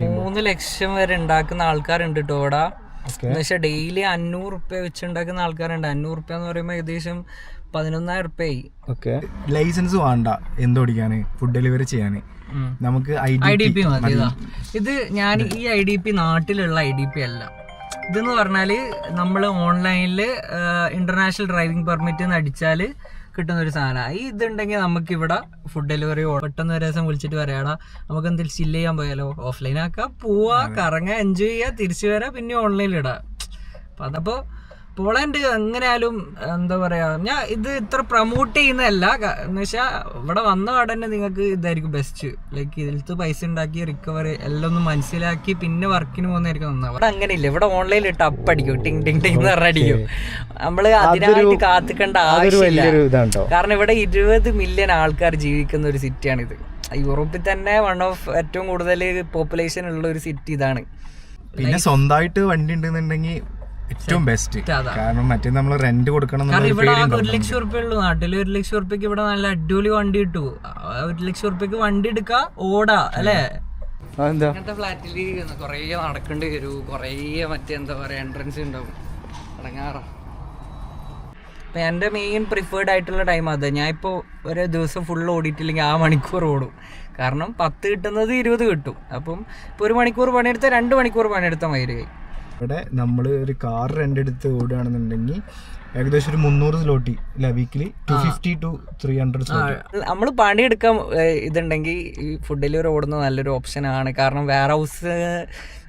$3 ലക്ഷം വരെ ഉണ്ടാക്കുന്ന ആൾക്കാരുണ്ട് കേട്ടോ ഇവിടെ. എന്നുവെച്ചാൽ ഡെയിലി 500 റുപ്യ വെച്ച് ഉണ്ടാക്കുന്ന ആൾക്കാരുണ്ട്. 500 റുപ്യ എന്ന് പറയുമ്പോൾ ഏകദേശം 11,000 റുപ്യായി. ലൈസൻസ് വേണ്ട എന്തോടിക്കാന്, ഫുഡ് ഡെലിവറി ചെയ്യാന് നമുക്ക് IDP മതി. ഇത് ഞാൻ ഈ IDP നാട്ടിലുള്ള IDP അല്ല. ഇതെന്ന് പറഞ്ഞാല് നമ്മള് ഓൺലൈനില് ഇന്റർനാഷണൽ ഡ്രൈവിംഗ് പെർമിറ്റ് എന്ന് അടിച്ചാല് കിട്ടുന്ന ഒരു സാധനമാണ്. ഈ ഇതുണ്ടെങ്കിൽ നമുക്ക് ഇവിടെ ഫുഡ് ഡെലിവറി പെട്ടെന്ന് ഒരു ദിവസം വിളിച്ചിട്ട് പറയാടാ നമുക്ക് എന്തെങ്കിലും ചില്ല് ചെയ്യാൻ പോയാലോ, ഓഫ്ലൈൻ ആക്കാം, പോവാ, കറങ്ങാൻ, എൻജോയ് ചെയ്യാ, തിരിച്ചു വരാം, പിന്നെ ഓൺലൈനിൽ ഇടാം. അപ്പം അതപ്പോൾ പോളണ്ട് എങ്ങനെയാലും എന്താ പറയാ, ഞാൻ ഇത് ഇത്ര പ്രൊമോട്ട് ചെയ്യുന്നതല്ല. എന്ന് വെച്ചാൽ ഇവിടെ വന്ന പാടന്നെ നിങ്ങൾക്ക് ഇതായിരിക്കും ബെസ്റ്റ്. ലൈക്ക് ഇതിലത്ത് പൈസ ഉണ്ടാക്കി റിക്കവറി എല്ലാം ഒന്ന് മനസ്സിലാക്കി പിന്നെ വർക്കിന് പോകുന്നതായിരിക്കും നന്നാവും. ഇവിടെ അങ്ങനെയില്ല. ഇവിടെ ഓൺലൈനിൽ ഇട്ട് അപ്പടിക്കും, ടിങ് ടിങ് ടിങ് എന്ന് പറഞ്ഞടിക്കും. നമ്മള് അതിനായിട്ട് കാത്തിക്കേണ്ട ആവശ്യമില്ല. കാരണം ഇവിടെ 20 മില്യൺ ആൾക്കാർ ജീവിക്കുന്ന ഒരു സിറ്റിയാണിത്. യൂറോപ്പിൽ തന്നെ വൺ ഓഫ് ഏറ്റവും കൂടുതൽ പോപ്പുലേഷൻ ഉള്ള ഒരു സിറ്റി ഇതാണ്. പിന്നെ സ്വന്തമായിട്ട് വണ്ടി ഉണ്ടെന്നുണ്ടെങ്കിൽ ഏറ്റവും ബെസ്റ്റ്. കാരണം മറ്റേ നമ്മൾ റെന്റ് കൊടുക്കണം. ഇവിടെ 1 ലക്ഷം റുപ്യ ഉള്ളൂ. നാട്ടില് 1 ലക്ഷം റുപ്യക്ക് ഇവിടെ നല്ല അടിപൊളി വണ്ടി കിട്ടു. 1 ലക്ഷം റുപ്യക്ക് വണ്ടി എടുക്കാ, ഓടാ, അല്ലേ? അങ്ങനത്തെ ഫ്ലാറ്റിൽ കൊറേ നടക്കേണ്ടി വരും. കൊറേ മറ്റേ എന്താ പറയാ എൻട്രൻസ് ഉണ്ടാവും. ഇറങ്ങാറോ. അപ്പൊ എന്റെ മെയിൻ പ്രിഫേർഡ് ആയിട്ടുള്ള ടൈം അതാ. ഞാൻ ഇപ്പോ ഒരു ദിവസം ഫുൾ ഓടിയിട്ടില്ലെങ്കിൽ ആ മണിക്കൂർ ഓടും. കാരണം 10 കിട്ടുന്നത് 20 കിട്ടും. അപ്പം ഇപ്പൊ 1 മണിക്കൂർ പണിയെടുത്താൽ 2 മണിക്കൂർ പണിയെടുത്താൽ മതി. ഇവിടെ നമ്മൾ ഒരു കാർ റെന്റ് എടുത്ത് ഓടുകയാണെന്നുണ്ടെങ്കിൽ ഏകദേശം ഒരു 300 സ്ലോട്ടി അല്ല, വീക്കിലി 250 to 300 സ്ലോട്ടി. നമ്മൾ പണിയെടുക്കാൻ ഇതുണ്ടെങ്കിൽ ഈ ഫുഡ് ഡെലിവറി ഓടുന്നത് നല്ലൊരു ഓപ്ഷനാണ്. കാരണം വെയർ ഹൗസ്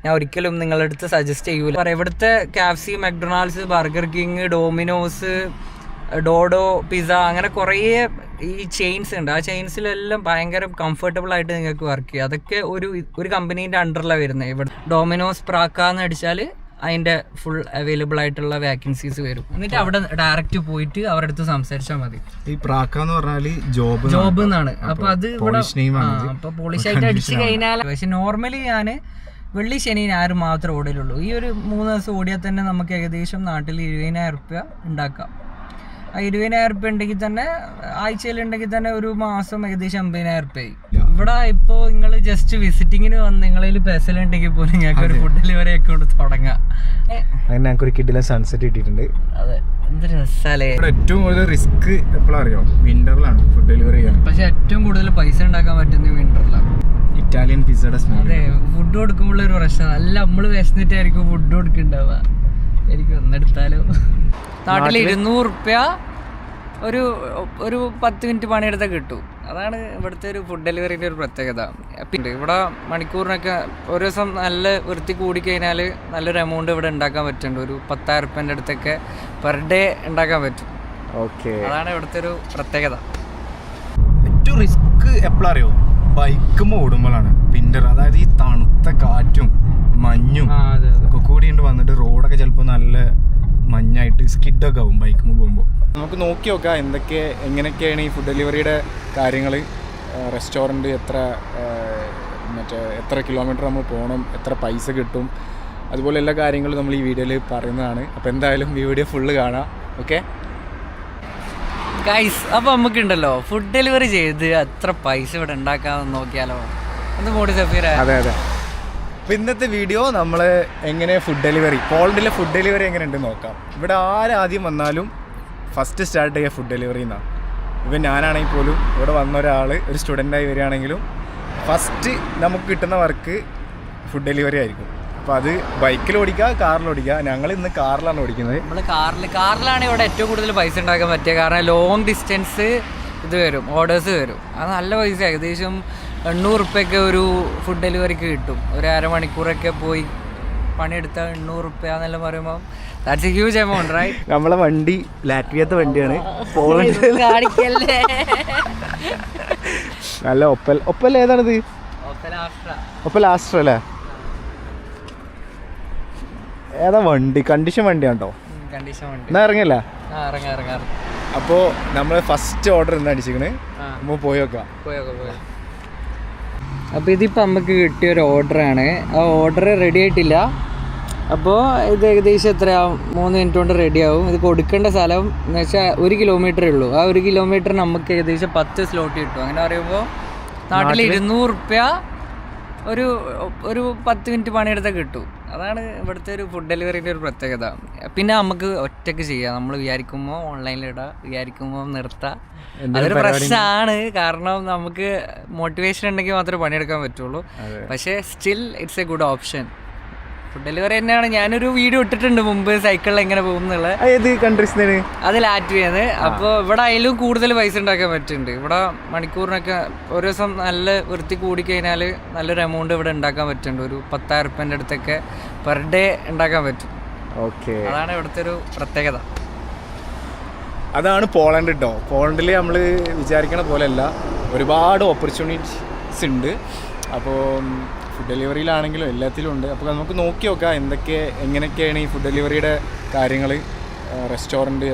ഞാൻ ഒരിക്കലും നിങ്ങളുടെ അടുത്ത് സജസ്റ്റ് ചെയ്യൂല. ഇവിടുത്തെ KFC, McDonald's, burger king, Domino's, dodo, pizza, അങ്ങനെ കുറേ ഈ ചെയിൻസ് ഉണ്ട്. ആ ചെയിൻസിലെല്ലാം ഭയങ്കര കംഫർട്ടബിൾ ആയിട്ട് നിങ്ങൾക്ക് വർക്ക് ചെയ്യാം. അതൊക്കെ ഒരു കമ്പനീൻ്റെ അണ്ടറിലാണ് വരുന്നത്. ഇവിടെ ഡോമിനോസ്, പ്രാക്കാന്ന് അടിച്ചാൽ അതിൻ്റെ ഫുൾ അവൈലബിൾ ആയിട്ടുള്ള വാക്കൻസീസ് വരും. എന്നിട്ട് അവിടെ ഡയറക്റ്റ് പോയിട്ട് അവരുടെ അടുത്ത് സംസാരിച്ചാൽ മതി. ഈ പ്രാക്ക എന്ന് പറഞ്ഞാൽ ജോബ് എന്നാണ്. അപ്പൊ അത് അപ്പൊ പോളിഷ് ആയിട്ട് അടിച്ചു കഴിഞ്ഞാൽ. പക്ഷെ നോർമലി ഞാൻ വെള്ളി ശനി ഞായർ മാത്രമേ ഓടലുള്ളൂ. ഈ ഒരു 3 ദിവസം ഓടിയാൽ തന്നെ നമുക്ക് ഏകദേശം നാട്ടിൽ 20,000 റുപ്യ ഉണ്ടാക്കാം. ആ 20,000 റുപ്യ ഉണ്ടെങ്കിൽ തന്നെ ആഴ്ചയിലുണ്ടെങ്കിൽ തന്നെ ഒരു മാസം ഏകദേശം 50,000 റുപ്യായി. ഇവിടെ ഇപ്പോൾ നിങ്ങൾ ജസ്റ്റ് വിസിറ്റിങ്ങിന് വന്ന് നിങ്ങളിൽ പെസലുണ്ടെങ്കിൽ പോലും ഞങ്ങൾക്ക് ഒരു ഫുഡ് ഡെലിവറി അക്കൗണ്ട് തുടങ്ങാം. ഞങ്ങൾക്ക് ഒരു കിഡിലെ സൺസെറ്റ് കിട്ടിയിട്ടുണ്ട്. അതെ, എന്ത് രസാലേ. ഏറ്റവും കൂടുതൽ റിസ്ക് എപ്പോഴാണ് അറിയോ? വിന്ററിലാണ് ഫുഡ് ഡെലിവറി ചെയ്യാൻ. പക്ഷെ ഏറ്റവും കൂടുതൽ പൈസ ഉണ്ടാക്കാൻ പറ്റുന്നത് വിന്ററിലാണ്. ഇറ്റാലിയൻ പിസ്സയുടെ സ്മെൽ. അതെ, ഫുഡ് കൊടുക്കുമ്പോഴൊരു പ്രശ്നം. അല്ല, നമ്മള് വിശന്നിട്ടായിരിക്കും ഫുഡ് കൊടുക്കുന്നുണ്ടാവുക. എനിക്ക് ഒന്നെടുത്താലോ. നാട്ടിൽ 200 റുപ്യ ഒരു 10 മിനിറ്റ് പണിയെടുത്താൽ കിട്ടും. അതാണ് ഇവിടുത്തെ ഒരു ഫുഡ് ഡെലിവറിൻ്റെ ഒരു പ്രത്യേകത. പിന്നെ ഇവിടെ മണിക്കൂറിനൊക്കെ ഒരു ദിവസം നല്ല വൃത്തി കൂടിക്കഴിഞ്ഞാൽ നല്ലൊരു എമൗണ്ട് ഇവിടെ ഉണ്ടാക്കാൻ പറ്റുന്നുണ്ട്. ഒരു 10,000 റുപ്യൻ്റെ അടുത്തൊക്കെ പെർ ഡേ ഉണ്ടാക്കാൻ പറ്റും. ഓക്കെ, അതാണ് ഇവിടുത്തെ ഒരു പ്രത്യേകത. ഏറ്റവും റിസ്ക് എപ്പോഴറിയോ? ബൈക്കുമ്പോൾ ഓടുമ്പോഴാണ്. വിന്റർ, അതായത് ഈ തണുത്ത കാറ്റും മഞ്ഞും ഒക്കെ കൂടി വന്നിട്ട് റോഡൊക്കെ ചിലപ്പോൾ നല്ല മഞ്ഞായിട്ട് സ്കിഡൊക്കെ ആവും ബൈക്കുമ്പോൾ പോകുമ്പോൾ. നമുക്ക് നോക്കി നോക്കാം എങ്ങനെയൊക്കെയാണ് ഈ ഫുഡ് ഡെലിവറിയുടെ കാര്യങ്ങൾ. റെസ്റ്റോറൻറ്റ് എത്ര കിലോമീറ്റർ നമ്മൾ പോകണം, എത്ര പൈസ കിട്ടും, അതുപോലെ എല്ലാ കാര്യങ്ങളും നമ്മൾ ഈ വീഡിയോയിൽ പറയുന്നതാണ്. അപ്പോൾ എന്തായാലും ഈ വീഡിയോ ഫുള്ള് കാണാം. ഓക്കെ ഗൈസ്, അപ്പോൾ നമുക്കുണ്ടല്ലോ ഫുഡ് ഡെലിവറി ചെയ്ത് എത്ര പൈസ ഇവിടെ ഉണ്ടാക്കാമെന്ന് നോക്കിയാലോ. ഒന്ന് മോഡി സഫീറ. അതെ. അപ്പോൾ ഇന്നത്തെ വീഡിയോ നമ്മൾ എങ്ങനെ ഫുഡ് ഡെലിവറി, പോളണ്ടിലെ ഫുഡ് ഡെലിവറി എങ്ങനെ ഉണ്ടെന്ന് നോക്കാം. ഇവിടെ ആദ്യം വന്നാലും ഫസ്റ്റ് സ്റ്റാർട്ട് ചെയ്യുക ഫുഡ് ഡെലിവറി എന്നാണ്. ഇപ്പം ഞാനാണെങ്കിൽ പോലും ഇവിടെ വന്ന ഒരു സ്റ്റുഡൻ്റായി വരികയാണെങ്കിലും ഫസ്റ്റ് നമുക്ക് കിട്ടുന്ന വർക്ക് ഫുഡ് ഡെലിവറി ആയിരിക്കും. അപ്പോൾ അത് ബൈക്കിൽ ഓടിക്കുക, കാറിൽ ഓടിക്കുക. ഞങ്ങൾ ഇന്ന് കാറിലാണ് ഓടിക്കുന്നത്. നമ്മൾ കാറിലാണ് ഇവിടെ ഏറ്റവും കൂടുതൽ പൈസ ഉണ്ടാക്കാൻ പറ്റുക. കാരണം ലോങ് ഡിസ്റ്റൻസ് ഇത് വരും, ഓർഡേഴ്സ് വരും. അത് നല്ല പൈസ, ഏകദേശം 800 റുപ്യൊക്കെ ഒരു ഫുഡ് ഡെലിവറിക്ക് കിട്ടും. ഒരു അരമണിക്കൂറൊക്കെ പോയി പണിയെടുത്താൽ 800 റുപ്യ എന്നെല്ലാം പറയുമ്പോൾ that's a huge amount, right? നമ്മളെ വണ്ടി ലാറ്റ്വിയത്തെ വണ്ടിയാണ്. കാണിക്കല്ലേ. നല്ല ഒപ്പൽ ഏതാണിത്? ഒപ്പൽ ആസ്ട്ര അല്ലേ? ഏതാ വണ്ടി? കണ്ടീഷൻ വണ്ടിയാണ് കേട്ടോ. എന്നാ ഇറങ്ങിയല്ലേ? അപ്പോൾ നമ്മൾ ഫസ്റ്റ് ഓർഡർ എന്താ അടിച്ചിരിക്കണ്? നമ്മൾ പോയി നോക്കാം. അപ്പോൾ ഇതിപ്പോൾ നമുക്ക് കിട്ടിയൊരു ഓർഡറാണ്. ആ ഓർഡർ റെഡി ആയിട്ടില്ല. അപ്പോൾ ഇത് ഏകദേശം എത്രയാവും 3 മിനിറ്റ് കൊണ്ട് റെഡിയാവും. ഇത് കൊടുക്കേണ്ട സ്ഥലം എന്ന് വെച്ചാൽ 1 കിലോമീറ്ററേ ഉള്ളൂ. ആ 1 കിലോമീറ്റർ നമുക്ക് ഏകദേശം 10 സ്ലോട്ട് കിട്ടും. അങ്ങനെ പറയുമ്പോൾ നാട്ടിൽ 200 റുപ്യ ഒരു 10 മിനിറ്റ് പണിയെടുത്താൽ കിട്ടും. അതാണ് ഇവിടുത്തെ ഒരു ഫുഡ് ഡെലിവറിൻ്റെ ഒരു പ്രത്യേകത. പിന്നെ നമുക്ക് ഒറ്റയ്ക്ക് ചെയ്യാം. നമ്മൾ വിചാരിക്കുമ്പോൾ ഓൺലൈനിലിടാം, വിചാരിക്കുമ്പോൾ നിർത്താം. അതൊരു പ്രശ്നമാണ്. കാരണം നമുക്ക് മോട്ടിവേഷൻ ഉണ്ടെങ്കിൽ മാത്രമേ പണിയെടുക്കാൻ പറ്റുള്ളൂ. പക്ഷേ still it's A good option. Food delivery തന്നെയാണ്. ഞാനൊരു വീഡിയോ ഇട്ടിട്ടുണ്ട് മുമ്പ് സൈക്കിളിൽ എങ്ങനെ പോകുന്നുള്ള. അത് ലാറ്റ്വിയാണ്. അപ്പോൾ ഇവിടെ അതിലും കൂടുതൽ പൈസ ഉണ്ടാക്കാൻ പറ്റുന്നുണ്ട്. ഇവിടെ മണിക്കൂറിനൊക്കെ ഒരു ദിവസം നല്ല വൃത്തി കൂടിക്കഴിഞ്ഞാൽ നല്ലൊരു എമൗണ്ട് ഇവിടെ ഉണ്ടാക്കാൻ പറ്റുന്നുണ്ട്. ഒരു 10,000 റുപ്യൻ്റെ അടുത്തൊക്കെ പെർ ഡേ ഉണ്ടാക്കാൻ പറ്റും. ഓക്കെ, അതാണ് ഇവിടുത്തെ ഒരു പ്രത്യേകത. അതാണ് പോളണ്ട് കേട്ടോ. പോളണ്ടിൽ നമ്മൾ വിചാരിക്കണ പോലെയല്ല, ഒരുപാട് ഓപ്പർച്യൂണിറ്റീസ് ഉണ്ട്. അപ്പോൾ ഫുഡ് ഡെലിവറിയിലാണെങ്കിലും എല്ലാത്തിലും ഉണ്ട്. അപ്പോൾ നമുക്ക് നോക്കി നോക്കാം എങ്ങനെയൊക്കെയാണ് ഈ ഫുഡ് ഡെലിവറിയുടെ കാര്യങ്ങൾ. റെസ്റ്റോറൻറ്റ്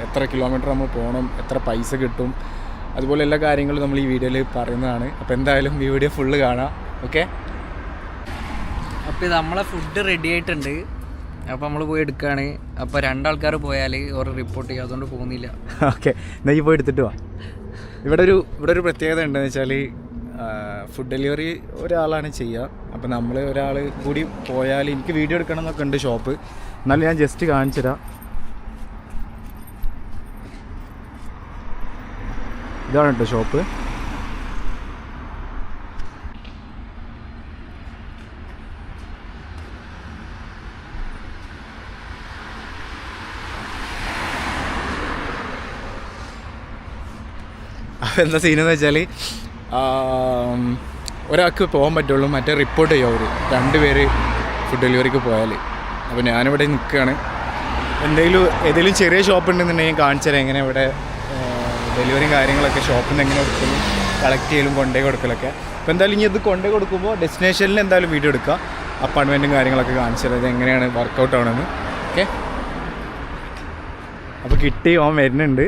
എത്ര കിലോമീറ്റർ നമ്മൾ പോകണം, എത്ര പൈസ കിട്ടും, അതുപോലെ എല്ലാ കാര്യങ്ങളും നമ്മൾ ഈ വീഡിയോയിൽ പറയുന്നതാണ്. അപ്പോൾ എന്തായാലും ഈ വീഡിയോ ഫുള്ള് കാണാം. ഓക്കെ, അപ്പോൾ ഇത് നമ്മളെ ഫുഡ് റെഡി ആയിട്ടുണ്ട്. അപ്പോൾ നമ്മൾ പോയി എടുക്കുകയാണ്. അപ്പോൾ 2 ആൾക്കാർ പോയാൽ ഒരു റിപ്പോർട്ട് ചെയ്യും, അതുകൊണ്ട് പോകുന്നില്ല. ഓക്കെ, എന്നാൽ ഈ പോയി എടുത്തിട്ട് വാ. ഇവിടെ ഒരു പ്രത്യേകത ഉണ്ടെന്ന് വെച്ചാൽ ഫുഡ് ഡെലിവറി ഒരാളാണ് ചെയ്യുക. അപ്പോൾ നമ്മൾ ഒരാൾ കൂടി പോയാൽ, എനിക്ക് വീഡിയോ എടുക്കണം എന്നൊക്കെ ഉണ്ട് ഷോപ്പ്, എന്നാലും ഞാൻ ജസ്റ്റ് കാണിച്ചു തരാം. ഇതാണ് കേട്ടോ ഷോപ്പ്. അപ്പോൾ എന്താ സീനെന്ന് വെച്ചാൽ ഒരാൾക്ക് പോകാൻ പറ്റുള്ളൂ, മറ്റേ റിപ്പോർട്ട് ചെയ്യും അവർ 2 പേര് ഫുഡ് ഡെലിവറിക്ക് പോയാൽ. അപ്പോൾ ഞാനിവിടെ നിൽക്കുകയാണ്. ഏതെങ്കിലും ചെറിയ ഷോപ്പ് ഉണ്ടെന്നുണ്ടെങ്കിൽ കാണിച്ചു തരാം എങ്ങനെ ഇവിടെ ഡെലിവറിയും കാര്യങ്ങളൊക്കെ ഷോപ്പിൽ നിന്ന് എങ്ങനെ കൊടുക്കുന്നു, കളക്ട് ചെയ്യലും കൊണ്ടുപോയി കൊടുക്കലൊക്കെ. അപ്പോൾ എന്തായാലും ഇനി ഇത് കൊണ്ടുപോയി കൊടുക്കുമ്പോൾ ഡെസ്റ്റിനേഷനിൽ എന്തായാലും വീഡിയോ എടുക്കുക, അപ്പോയിൻമെൻറ്റും കാര്യങ്ങളൊക്കെ കാണിച്ചു തരാം, ഇത് എങ്ങനെയാണ് വർക്കൗട്ട് ആവണമെന്ന്. ഓക്കെ, അപ്പോൾ കിട്ടി, ഓൻ വരുന്നുണ്ട്.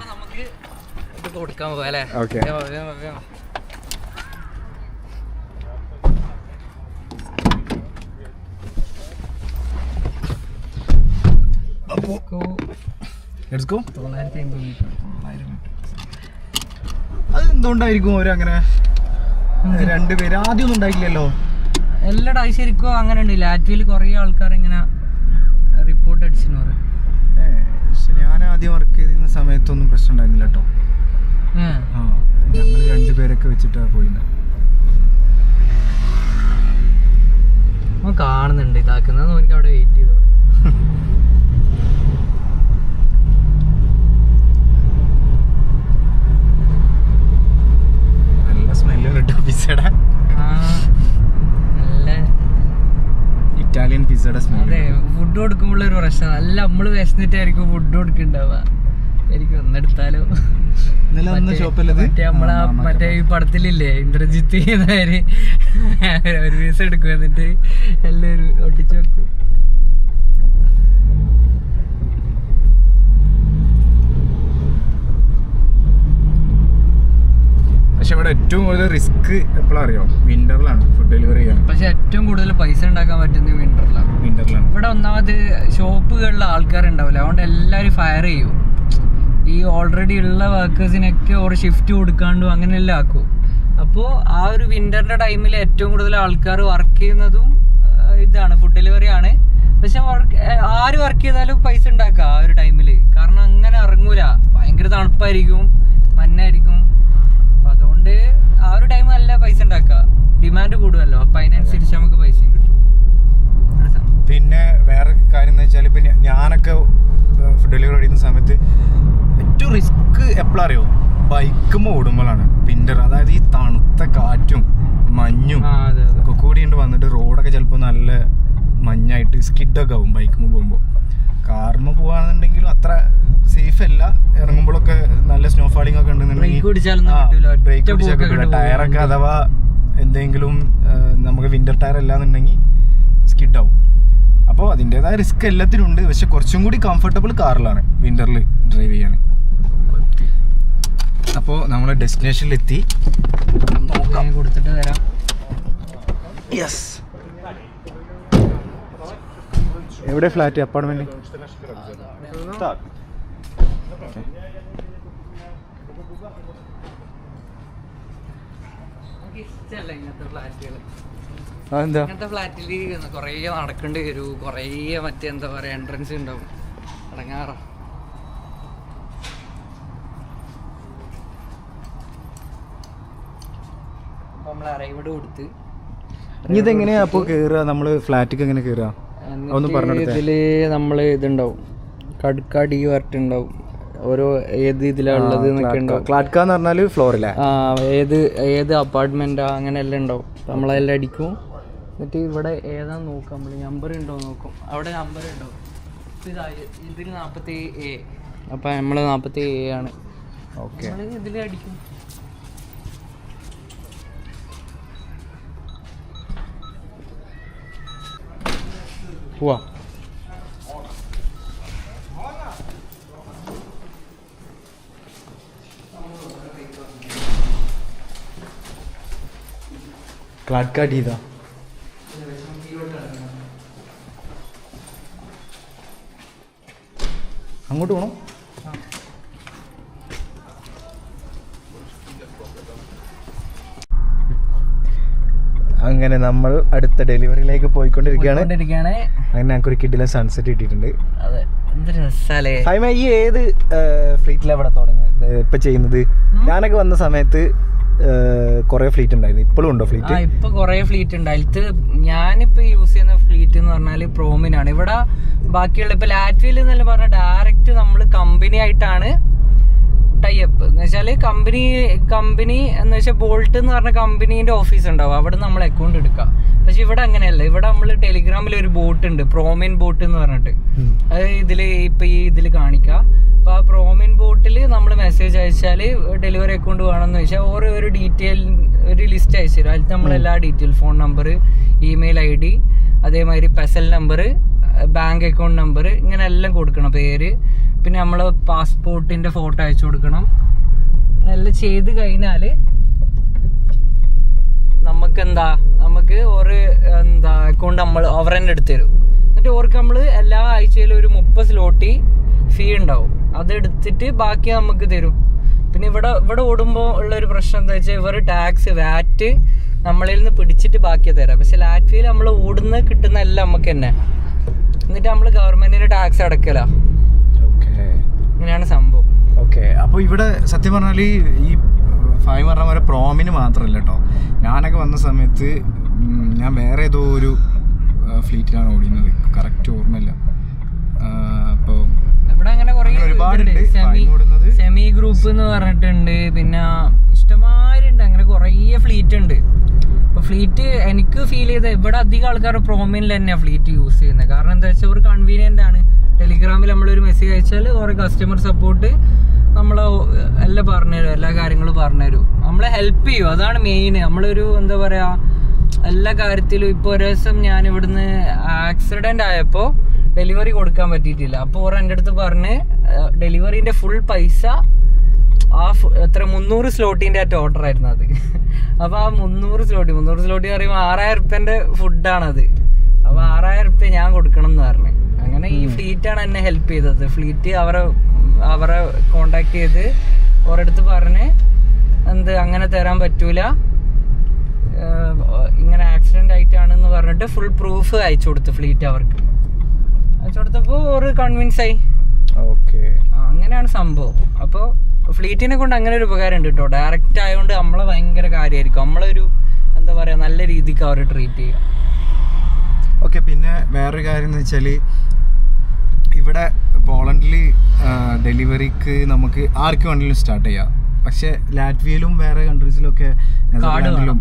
നമുക്ക് ഇത് കൊടുക്കാൻ പോകാം അല്ലേ? ഓക്കെ, അത് എന്തുകൊണ്ടായിരിക്കും അങ്ങനെ 2 പേര് ആദ്യമൊന്നും ഉണ്ടായില്ലല്ലോ? എല്ലായിടും ശരിക്കും അങ്ങനെ ഉണ്ട്. ലാറ്റ്വിയിൽ കുറേ ആൾക്കാർ ഇങ്ങനെ റിപ്പോർട്ട് അടിച്ചെന്ന് പറയും. പക്ഷെ ഞാൻ ആദ്യം വർക്ക് ചെയ്തിരുന്ന സമയത്തൊന്നും പ്രശ്നം ഉണ്ടായിരുന്നില്ല കേട്ടോ. ഞങ്ങൾ 2 പേരൊക്കെ വെച്ചിട്ടാണ് പോയിരുന്നത്. കാണുന്നുണ്ട് ഇതാക്കുന്നത്, എനിക്ക് അവിടെ വെയിറ്റ് ചെയ്തു. നല്ല സ്മെല്ലും കിട്ടും പിസ്സയുടെ, നല്ല ഇറ്റാലിയൻ പിസ്സയുടെ സ്മെൽ. അതെ, ഫുഡ് കൊടുക്കുമ്പോൾ ഒരു പ്രശ്നം, അല്ല നമ്മൾ വിശന്നിട്ടായിരിക്കും ഫുഡ് കൊടുക്കുന്നുണ്ടാവുക. എനിക്ക് ഒന്നെടുത്താലോ. മറ്റേ ഈ പടത്തിലില്ലേ ഇന്ദ്രജിത്ത് ചെയ്യുന്നവര് ഒരു പീസ് എടുക്കും, എന്നിട്ട് എല്ലാവരും ഒട്ടിച്ചു വെക്കും. പക്ഷെ ഇവിടെ ഏറ്റവും കൂടുതൽ റിസ്ക് എപ്പോഴാണ് അറിയോ? വിന്ററിലാണ് ഫുഡ് ഡെലിവറി ചെയ്യാൻ. പക്ഷെ ഏറ്റവും കൂടുതൽ പൈസ ഉണ്ടാക്കാൻ പറ്റുന്നത് വിന്ററിലാണ്. ഇവിടെ ഒന്നാമത് ഷോപ്പുകളിലെ ആൾക്കാരുണ്ടാവില്ല, അതുകൊണ്ട് എല്ലാവരും ഫയർ ചെയ്യും. ഈ ഓൾറെഡി ഉള്ള വർക്കേഴ്സിനൊക്കെ ഒരു ഷിഫ്റ്റ് കൊടുക്കാണ്ടും അങ്ങനെയെല്ലാം ആക്കും. അപ്പോൾ ആ ഒരു വിന്ററിന്റെ ടൈമിൽ ഏറ്റവും കൂടുതൽ ആൾക്കാർ വർക്ക് ചെയ്യുന്നതും ഇതാണ്, ഫുഡ് ഡെലിവറി ആണ്. പക്ഷെ ആര് വർക്ക് ചെയ്താലും പൈസ ഉണ്ടാക്കാം ആ ഒരു ടൈമിൽ. കാരണം അങ്ങനെ ഇറങ്ങൂല, ഭയങ്കര തണുപ്പായിരിക്കും, മഞ്ഞായിരിക്കും. അപ്പം അതുകൊണ്ട് ആ ഒരു ടൈം നല്ല പൈസ ഉണ്ടാക്കാം, ഡിമാൻഡ് കൂടുമല്ലോ. അപ്പം അതിനനുസരിച്ച് നമുക്ക് പൈസയും കിട്ടും. പിന്നെ വേറെ കാര്യം എന്ന് വെച്ചാൽ, ഇപ്പം ഞാനൊക്കെ ഫുഡ് ഡെലിവറി ചെയ്യുന്ന സമയത്ത് ഏറ്റവും റിസ്ക് എപ്പോഴാണ് അറിയോ? ബൈക്കുമ്പോൾ ഓടുമ്പോഴാണ്. വിന്റർ, അതായത് ഈ തണുത്ത കാറ്റും മഞ്ഞും ഒക്കെ കൂടിയുണ്ട് വന്നിട്ട് റോഡൊക്കെ ചിലപ്പോൾ നല്ല മഞ്ഞായിട്ട് സ്കിഡൊക്കെ ആവും ബൈക്കുമ്പോൾ പോകുമ്പോൾ. കാറുമ്പോൾ പോകുകയാണെന്നുണ്ടെങ്കിലും അത്ര സേഫ് അല്ല. ഇറങ്ങുമ്പോഴൊക്കെ നല്ല സ്നോ ഫാളിംഗ് ഒക്കെ ഉണ്ടെന്നുണ്ടെങ്കിൽ ബ്രേക്ക് പിടിച്ചൊക്കെ കിട്ടില്ല. ടയറൊക്കെ അഥവാ എന്തെങ്കിലും നമുക്ക് വിന്റർ ടയർ അല്ലാന്നുണ്ടെങ്കിൽ സ്കിഡാവും. അപ്പോൾ അതിൻ്റെതായ റിസ്ക് എല്ലാത്തിനും ഉണ്ട്. പക്ഷെ കുറച്ചും കൂടി കംഫർട്ടബിൾ കാറിലാണ് വിന്ററിൽ ഡ്രൈവ് ചെയ്യാൻ. അപ്പോൾ നമ്മൾ ഡെസ്റ്റിനേഷനിലെത്തി. നോക്കാം, കൊടുത്തിട്ട് തരാം. യെസ്. എവിടെ ഫ്ലാറ്റ്? അപ്പാർട്ട്മെന്റ്? അതെന്താ? ഇങ്ങനത്തെ ഫ്ലാറ്റിൽ കുറേ നടക്കേണ്ടി വരും, കുറേ മറ്റേ എന്താ പറയാ എൻട്രൻസ് ഉണ്ടാവും, അടങ്ങാറ. അപ്പൊ നമ്മൾ അറൈവഡ് കൊടുത്ത് ഇതെങ്ങനെയാ അപ്പോൾ കേറുക? നമ്മള് ഫ്ലാറ്റിക്ക് എങ്ങനെ കേറുക? ഇതില് നമ്മള് ഇതുണ്ടാവും, കടുക്കാടി പറഞ്ഞിട്ടുണ്ടാവും, ഓരോ ഏത് ഇതിലുള്ളത് ക്ലാഡ്കാന്ന് പറഞ്ഞാല് ഫ്ലോറിലെ ഏത് അപ്പാർട്ട്മെന്റാ അങ്ങനെ എല്ലാം ഉണ്ടാവും. നമ്മളതെല്ലാം അടിക്കും. എന്നിട്ട് ഇവിടെ ഏതാ നോക്കാം, നമ്മള് നമ്പർ ഉണ്ടോ നോക്കും. അവിടെ നമ്പർ ഉണ്ടാവും. ഇതിൽ 47A. അപ്പൊ നമ്മള് 47A ആണ്. ഓക്കെ. ഇതിൽ അടിക്കും. പോവാ. ക്ലാഡ്കാ ഇതാ. അങ്ങോട്ട് പോകണം. അങ്ങനെ നമ്മൾ അടുത്ത ഡെലിവറിയിലേക്ക് പോയിക്കൊണ്ടിരിക്കുകയാണ്. അങ്ങനെ ഞങ്ങൾക്ക് ഒരു കിഡിലെ സൺസെറ്റ് കിട്ടിയിട്ടുണ്ട്. ഈ ഏത് ഫ്ലീറ്റിലാണ് ഇവിടെ തുടങ്ങുന്നത് ഇപ്പൊ ചെയ്യുന്നത്? ഞാനൊക്കെ വന്ന സമയത്ത് കുറെ ഫ്ലീറ്റ് ഉണ്ടായിരുന്നു. ഇപ്പോഴും ഉണ്ടോ ഫ്ലീറ്റ്? ഇപ്പൊ കുറെ ഫ്ലീറ്റ് ഉണ്ട്. അതിൽ ഞാനിപ്പോ യൂസ് ചെയ്യുന്ന ഫ്ലീറ്റ് എന്ന് പറഞ്ഞാൽ പ്രോമിനാണ്. ഇവിടെ ബാക്കിയുള്ള ഇപ്പൊ ലാറ്റ്വിയയിൽ എന്നല്ല പറഞ്ഞാൽ ഡയറക്റ്റ് നമ്മൾ കമ്പനി ആയിട്ടാണ് ടൈപ്പ്. എന്ന് വെച്ചാല് കമ്പനി എന്ന് വെച്ചാൽ ബോൾട്ട് എന്ന് പറഞ്ഞ കമ്പനീന്റെ ഓഫീസ് ഉണ്ടാവും, അവിടെ നമ്മൾ അക്കൗണ്ട് എടുക്കാം. പക്ഷെ ഇവിടെ അങ്ങനെയല്ല. ഇവിടെ നമ്മൾ ടെലിഗ്രാമിൽ ഒരു ബോട്ട് ഉണ്ട്, പ്രോമിൻ ബോട്ട് എന്ന് പറഞ്ഞിട്ട്. അത് ഇതില് കാണിക്കാം. അപ്പൊ ആ പ്രോമിൻ ബോട്ടിൽ നമ്മൾ മെസ്സേജ് അയച്ചാൽ ഡെലിവറി അക്കൗണ്ട് വേണമെന്ന് വെച്ചാൽ ഒരു ഡീറ്റെയിൽ ഒരു ലിസ്റ്റ് അയച്ചു തരും. അതിൽ നമ്മൾ എല്ലാ detail, phone number, email ID, അതേമാതിരി പെസൽ നമ്പർ, ബാങ്ക് അക്കൗണ്ട് നമ്പർ, ഇങ്ങനെ എല്ലാം കൊടുക്കണം, പേര്. പിന്നെ നമ്മൾ പാസ്പോർട്ടിന്റെ ഫോട്ടോ അയച്ചു കൊടുക്കണം. എല്ലാം ചെയ്ത് കഴിഞ്ഞാൽ നമുക്ക് ഒരു അക്കൗണ്ട് അവർ തന്നെ എടുത്തു തരും. എന്നിട്ട് ഓർക്ക് നമ്മൾ എല്ലാ ആഴ്ചയിലും ഒരു 30 സ്ലോട്ടി ഫീ ഉണ്ടാവും. അതെടുത്തിട്ട് ബാക്കി നമുക്ക് തരും. പിന്നെ ഇവിടെ ഓടുമ്പോൾ ഉള്ളൊരു പ്രശ്നം എന്താ വെച്ചാൽ ഇവർ ടാക്സ് വാറ്റ് നമ്മളിൽ നിന്ന് പിടിച്ചിട്ട് ബാക്കി തരാം. പക്ഷെ ലാറ്റ്വിയയിൽ നമ്മൾ ഓടുന്ന കിട്ടുന്ന എല്ലാം നമുക്ക് തന്നെ. എന്നിട്ട് നമ്മൾ ഗവൺമെന്റിന് ടാക്സ് അടക്കല. ഇങ്ങനെയാണ് സംഭവം. ഓക്കെ. അപ്പോൾ ഇവിടെ സത്യം പറഞ്ഞാൽ ഈ ഫൈവ് പറഞ്ഞ പോലെ പ്രോമിന് മാത്രമല്ല കേട്ടോ. ഞാനൊക്കെ വന്ന സമയത്ത് ഞാൻ വേറെ ഏതോ ഒരു ഫ്ലീറ്റിലാണ് ഓടുന്നത്, കറക്റ്റ് ഓർമ്മയില്ല. അപ്പോൾ ഇവിടെ അങ്ങനെ ഒരുപാടുണ്ട്. സെമി ഗ്രൂപ്പ് എന്ന് പറഞ്ഞിട്ടുണ്ട്, പിന്നെ ഇഷ്ടമാരുണ്ട്, അങ്ങനെ കുറേ ഫ്ലീറ്റ് ഉണ്ട്. അപ്പൊ ഫ്ലീറ്റ് എനിക്ക് ഫീൽ ചെയ്ത ഇവിടെ അധികം ആൾക്കാർ പ്രോമിനിൽ തന്നെയാണ് ഫ്ലീറ്റ് യൂസ് ചെയ്യുന്നത്. കാരണം എന്താ വെച്ചാൽ ഒരു കൺവീനിയന്റ് ആണ്. ടെലിഗ്രാമിൽ നമ്മളൊരു മെസ്സേജ് അയച്ചാൽ കുറെ കസ്റ്റമർ സപ്പോർട്ട് നമ്മളെ എല്ലാം പറഞ്ഞുതരും, എല്ലാ കാര്യങ്ങളും പറഞ്ഞുതരും, നമ്മളെ ഹെൽപ്പ് ചെയ്യും. അതാണ് മെയിൻ. നമ്മളൊരു എന്താ പറയാ എല്ലാ കാര്യത്തിലും. ഇപ്പോൾ ഒരു ദിവസം ഞാൻ ഇവിടുന്ന് ആക്സിഡന്റ് ആയപ്പോൾ ഡെലിവറി കൊടുക്കാൻ പറ്റിയിട്ടില്ല. അപ്പോൾ എൻ്റെ അടുത്ത് പറഞ്ഞ് ഡെലിവറിന്റെ ഫുൾ പൈസ എത്ര 300 സ്ലോട്ടിന്റെ ഓർഡർ ആയിരുന്നു അത്. അപ്പൊ ആ 300 സ്ലോട്ടി പറയുമ്പോൾ 6000 റുപ്യന്റെ ഫുഡാണത്. അപ്പൊ 6000 റുപ്യ ഞാൻ കൊടുക്കണം എന്ന് പറഞ്ഞു. അങ്ങനെ ഈ ഫ്ലീറ്റാണ് എന്നെ ഹെൽപ്പ് ചെയ്തത്. ഫ്ലീറ്റ് അവരെ കോണ്ടാക്ട് ചെയ്ത് ഒരിടത്ത് പറഞ്ഞ് അങ്ങനെ തരാൻ പറ്റൂല, ഇങ്ങനെ ആക്സിഡന്റ് ആയിട്ടാണെന്ന് പറഞ്ഞിട്ട് ഫുൾ പ്രൂഫ് അയച്ചു കൊടുത്തു. ഫ്ലീറ്റ് അവർക്ക് അയച്ചു കൊടുത്തപ്പോ ഒരു കൺവിൻസ് ആയി. അങ്ങനെയാണ് സംഭവം. അപ്പോൾ ഫ്ലീറ്റിനെ കൊണ്ട് അങ്ങനെ ഒരു ഉപകാരം ഉണ്ട് കേട്ടോ. ഡയറക്റ്റ് ആയതുകൊണ്ട് നമ്മളെ ഭയങ്കര കാര്യമായിരിക്കും. നമ്മളൊരു എന്താ പറയാ നല്ല രീതിക്ക് അവർ ട്രീറ്റ് ചെയ്യുക. ഓക്കെ. പിന്നെ വേറൊരു കാര്യം എന്ന് വെച്ചാൽ ഇവിടെ പോളണ്ടിൽ ഡെലിവറിക്ക് നമുക്ക് ആർക്ക് വേണമെങ്കിലും സ്റ്റാർട്ട് ചെയ്യാം. പക്ഷെ ലാറ്റ്വിയയിലും വേറെ കൺട്രീസിലൊക്കെ നെതർലാൻഡിലും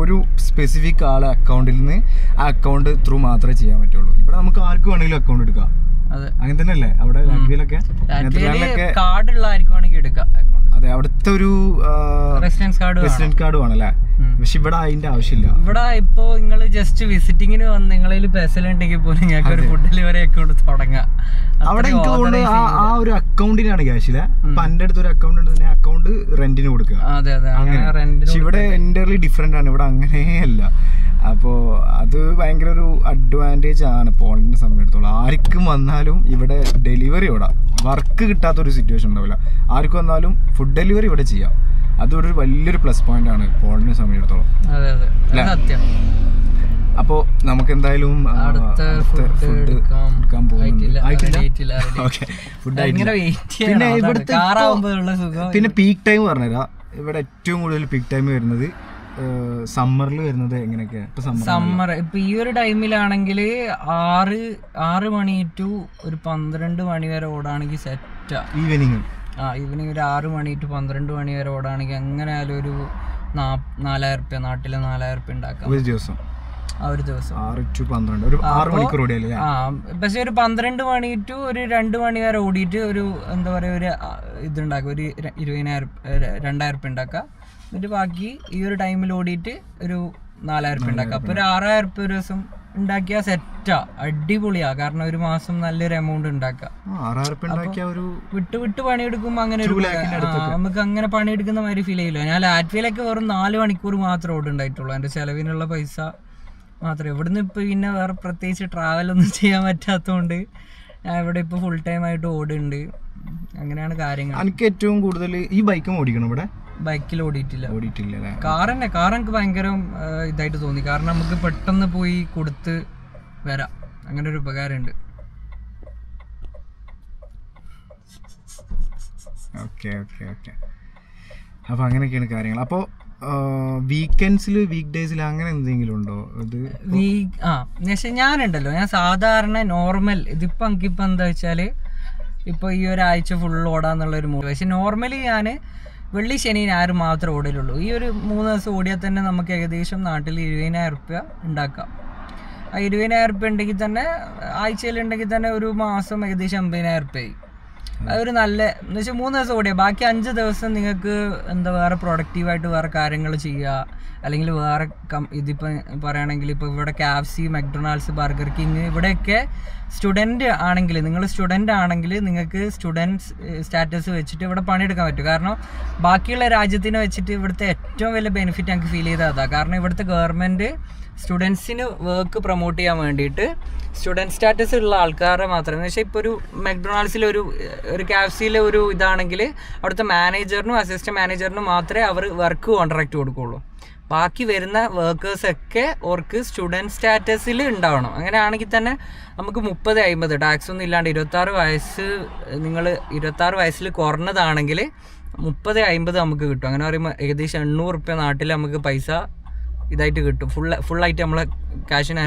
ഒരു സ്പെസിഫിക് ആളെ അക്കൗണ്ടിൽ നിന്ന് ആ അക്കൗണ്ട് ത്രൂ മാത്രമേ ചെയ്യാൻ പറ്റുള്ളൂ. ഇവിടെ നമുക്ക് ആർക്ക് വേണമെങ്കിലും അക്കൗണ്ട് എടുക്കാം. അങ്ങനെ തന്നെയല്ലേ അവിടെ ലാറ്റ്വിയയിലൊക്കെ? കാർഡുള്ള ആർക്കും വേണമെങ്കിൽ എടുക്കാം അക്കൗണ്ട്. അതെ, അവിടുത്തെ ഒരു റെസിഡൻസ് കാർഡ് വേണല്ലേ. പക്ഷെ ഇവിടെ അതിന്റെ ആവശ്യമില്ല. ഇവിടെ ഇപ്പൊ നിങ്ങൾ ജസ്റ്റ് വിസിറ്റിങ്ങിന് വന്ന് നിങ്ങളിൽ പെസലുണ്ടെങ്കിൽ പോലും ഞങ്ങൾക്ക് ഒരു ഫുഡ് ഡെലിവറി അക്കൗണ്ട് തുടങ്ങാം. അവിടെ എനിക്ക് തോന്നുന്നു ആ ഒരു അക്കൗണ്ടിനാണ് ക്യാഷില്ല. അപ്പൊ എന്റെ അടുത്ത് ഒരു അക്കൗണ്ട് ഉണ്ടെങ്കിൽ അക്കൗണ്ട് റെന്റിന് കൊടുക്കുക. പക്ഷെ ഇവിടെ എൻ്റർലി ഡിഫറെന്റ് ആണ്. ഇവിടെ അങ്ങനെയല്ല. അപ്പോൾ അത് ഭയങ്കര ഒരു അഡ്വാൻറ്റേജ് ആണ് പോളിനെ സംബന്ധിച്ചിടത്തോളം. ആർക്കും വന്നാലും ഇവിടെ ഡെലിവറി ഇവിടെ വർക്ക് കിട്ടാത്തൊരു സിറ്റുവേഷൻ ഉണ്ടാവില്ല. ആർക്കും വന്നാലും ഫുഡ് ഡെലിവറി ഇവിടെ ചെയ്യാം. അതൊരു വലിയൊരു പ്ലസ് പോയിന്റ് ആണ് പോളിനെ സംബന്ധിച്ചിടത്തോളം. അപ്പോൾ നമുക്ക് എന്തായാലും ഫുഡ് എടുക്കാൻ പോകുന്നുണ്ട്. പിന്നെ പീക്ക് ടൈം പറഞ്ഞുതരാം. ഇവിടെ ഏറ്റവും കൂടുതൽ പീക്ക് ടൈം വരുന്നത് സമ്മറിൽ വരുന്നത് എങ്ങനെയൊക്കെയാ? സമ്മർ ഇപ്പൊ ഈ ഒരു ടൈമിലാണെങ്കിൽ 6 മണി ടു ഒരു 12 മണി വരെ ഓടാണെങ്കിൽ സെറ്റാ. ഈവനിങ് ഈവനിങ് ഒരു 6 മണി ടു 12 മണി വരെ ഓടാണെങ്കിൽ എങ്ങനെ ആയാലും ഒരു 4000 രൂപ, നാട്ടിലെ 4000 രൂപ ഉണ്ടാക്കാം ഒരു ദിവസം. ഒരു ദിവസം 6 to 12 ഒരു 6 മണിക്കൂർ ഓടിയല്ലേ? പക്ഷെ ഒരു 12 മണി ടു ഒരു 2 മണി വരെ ഓടിയിട്ട് ഒരു എന്താ പറയാ ഒരു ഇതുണ്ടാക്കുക, ഒരു 2000 രൂപ ഉണ്ടാക്കാം. എന്നിട്ട് ബാക്കി ഈ ഒരു ടൈമിൽ ഓടിയിട്ട് ഒരു 4000 രൂപ ഉണ്ടാക്കാം. അപ്പൊ ഒരു 6000 രൂപ ഒരു ദിവസം ഉണ്ടാക്കിയ സെറ്റാ, അടിപൊളിയാ. കാരണം ഒരു മാസം നല്ലൊരു എമൗണ്ട് ഉണ്ടാക്കാം. വിട്ട് പണിയെടുക്കുമ്പോ അങ്ങനെ ഒരു നമുക്ക് അങ്ങനെ പണിയെടുക്കുന്ന മാതിരി ഫീൽ ചെയ്യില്ല. ഞാൻ ലാറ്റ്വിയിലൊക്കെ വെറും 4 മണിക്കൂർ മാത്രമേ ഓടുണ്ടായിട്ടുള്ളൂ. എന്റെ ചെലവിനുള്ള പൈസ മാത്രമേ. ഇവിടുന്ന് ഇപ്പൊ പിന്നെ വേറെ പ്രത്യേകിച്ച് ട്രാവലൊന്നും ചെയ്യാൻ പറ്റാത്തതുകൊണ്ട് ഞാൻ ഇവിടെ ഇപ്പൊ ഫുൾ ടൈം ആയിട്ട് ഓടുന്നുണ്ട്. അങ്ങനെയാണ് കാര്യങ്ങൾ. എനിക്ക് ഏറ്റവും കൂടുതൽ ഈ ബൈക്കും ഓടിക്കണം. ഇവിടെ ബൈക്കിൽ ഓടിയിട്ടില്ല. കാർ എനിക്ക് ഭയങ്കര ഇതായിട്ട് തോന്നി. കാരണം നമുക്ക് പെട്ടെന്ന് പോയി കൊടുത്ത് വരാം. അങ്ങനെ ഒരു ഉപകാരമുണ്ട്. ഓക്കെ അപ്പോൾ അങ്ങനെയൊക്കെയാണ് കാര്യങ്ങൾ. അപ്പോൾ വീക്കെൻഡ്സിൽ വീക്ക് ഡേയ്സിൽ അങ്ങനെ എന്തെങ്കിലും ഉണ്ടോ? പക്ഷെ ഞാനുണ്ടല്ലോ, ഞാൻ സാധാരണ നോർമൽ ഇതിപ്പോൾ എനിക്കിപ്പോൾ എന്താ വെച്ചാൽ ഇപ്പോൾ ഈ ഒരാഴ്ച ഫുൾ ഓടാന്നുള്ളൊരു മൂഡ്. പക്ഷെ നോർമലി ഞാൻ വെള്ളി ശനി ഞായർ മാത്രമേ ഓടലുള്ളൂ. ഈ ഒരു 3 ദിവസം ഓടിയാൽ തന്നെ നമുക്ക് ഏകദേശം നാട്ടിൽ 20,000 രൂപ ഉണ്ടാക്കാം. ആ 20,000 രൂപ ഉണ്ടെങ്കിൽ തന്നെ ആഴ്ചയിലുണ്ടെങ്കിൽ തന്നെ ഒരു മാസം ഏകദേശം 50,000 രൂപയായി. അതൊരു നല്ല എന്ന് വെച്ചാൽ 3 ദിവസം ഓടിയാൽ ബാക്കി 5 ദിവസം നിങ്ങൾക്ക് എന്താ വേറെ പ്രൊഡക്റ്റീവായിട്ട് വേറെ കാര്യങ്ങൾ ചെയ്യുക. അല്ലെങ്കിൽ വേറെ ഇതിപ്പോൾ പറയുകയാണെങ്കിൽ ഇപ്പോൾ ഇവിടെ KFC, മക്ഡൊണാൾഡ്സ്, ബർഗർ കിങ്, ഇവിടെയൊക്കെ സ്റ്റുഡൻറ്റ് ആണെങ്കിൽ നിങ്ങൾക്ക് സ്റ്റുഡൻറ്റ് സ്റ്റാറ്റസ് വെച്ചിട്ട് ഇവിടെ പണിയെടുക്കാൻ പറ്റും. കാരണം ബാക്കിയുള്ള രാജ്യത്തിനെ വെച്ചിട്ട് ഇവിടുത്തെ ഏറ്റവും വലിയ ബെനിഫിറ്റ് എനിക്ക് ഫീൽ ചെയ്തത് അതാണ്. കാരണം ഇവിടുത്തെ ഗവൺമെൻറ് സ്റ്റുഡൻസിന് വർക്ക് പ്രൊമോട്ട് ചെയ്യാൻ വേണ്ടിയിട്ട് സ്റ്റുഡൻറ്റ് സ്റ്റാറ്റസ് ഉള്ള ആൾക്കാരെ മാത്രമേ, എന്ന് വെച്ചാൽ ഇപ്പോൾ ഒരു മക്ഡൊണാൾഡ്സിലെ ഒരു KFCയിലെ ഒരു ഇതാണെങ്കിൽ അവിടുത്തെ മാനേജറിനും അസിസ്റ്റന്റ് മാനേജറിനും മാത്രമേ അവർ വർക്ക് കോൺട്രാക്ട് കൊടുക്കുകയുള്ളൂ. ബാക്കി വരുന്ന വർക്കേഴ്സൊക്കെ അവർക്ക് സ്റ്റുഡൻറ്റ് സ്റ്റാറ്റസിൽ ഉണ്ടാവണം. അങ്ങനെയാണെങ്കിൽ തന്നെ നമുക്ക് 30-50 ടാക്സ് ഒന്നും ഇല്ലാണ്ട് 26 വയസ്സ്, നിങ്ങൾ 26 വയസ്സിൽ കുറഞ്ഞതാണെങ്കിൽ 30-50 നമുക്ക് കിട്ടും. അങ്ങനെ പറയുമ്പോൾ ഏകദേശം 800 രൂപ നാട്ടിൽ നമുക്ക് പൈസ ഇതായിട്ട് കിട്ടും. ഫുള്ളായിട്ട് നമ്മളെ ക്യാഷിന്